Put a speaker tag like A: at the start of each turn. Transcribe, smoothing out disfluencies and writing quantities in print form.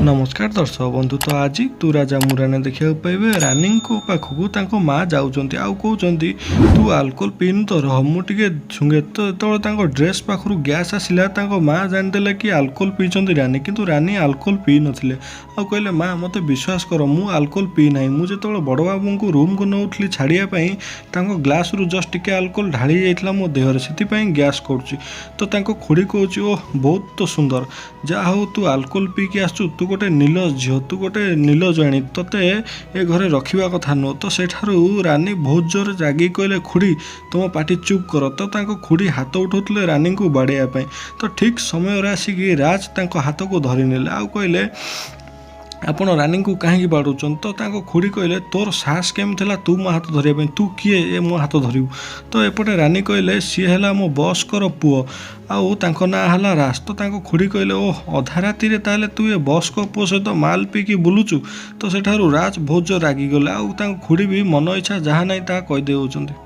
A: नमस्कार दर्शक बंधु। तो आज तू राजा मुराने देखा पाइबे रानी को पाखक माँ जाऊँच आउ कहते तू आलकोल पीनु तो रह मुझे छुंगे। तो जो ड्रेस पाखु गैस आसला माँ जानीदे कि आलकोल पीछे रानी, किंतु रानी आलकोल पी नथिले। आउ कहले माँ मत विश्वास कर मु आलकोल पी ना। मुझे जो बड़ बाबू को रूम को नौली छाड़ापी ग्लास रु जस्ट टिके आलकोल ढाली जाइए मो देहर से गैस करुच्ची। तो खुड़ी कहूँ ओह बहुत तो सुंदर जा हो तू आलकोल पी के आसु, तू गोटे नीलज झील, तू गोटे नीलजाणी, तोते ए घरे रखा कथा नुह। तो सेठारू रानी बहुत जोर रागी कहले खुड़ी तुम पाटी चुप कर। तो खुड़ी हाथ उठाउले रानी को बाड़ाई। तो ठीक समय आसिक राज हाथ को धरी नेले आउ कहले आपण रानी को कहीं बाड़ुचन। तो खुड़ी कहले तोर साहस केम थला तू मो हाथ धरिया, तू किए ए मो हाथ धरिबू। तो एपटे रानी कहले सी है मो बॉसकर पुओ आउ ना है राज। तो खुड़ी कहले ओह अधा राति ताले तू ए बॉस को पुओ सहित माल पीकी बुलुचु। तो सेठारू राज बहुत जोर रागी गले आउ खुड़ी भी मन इच्छा जहाँ ना कहीदे।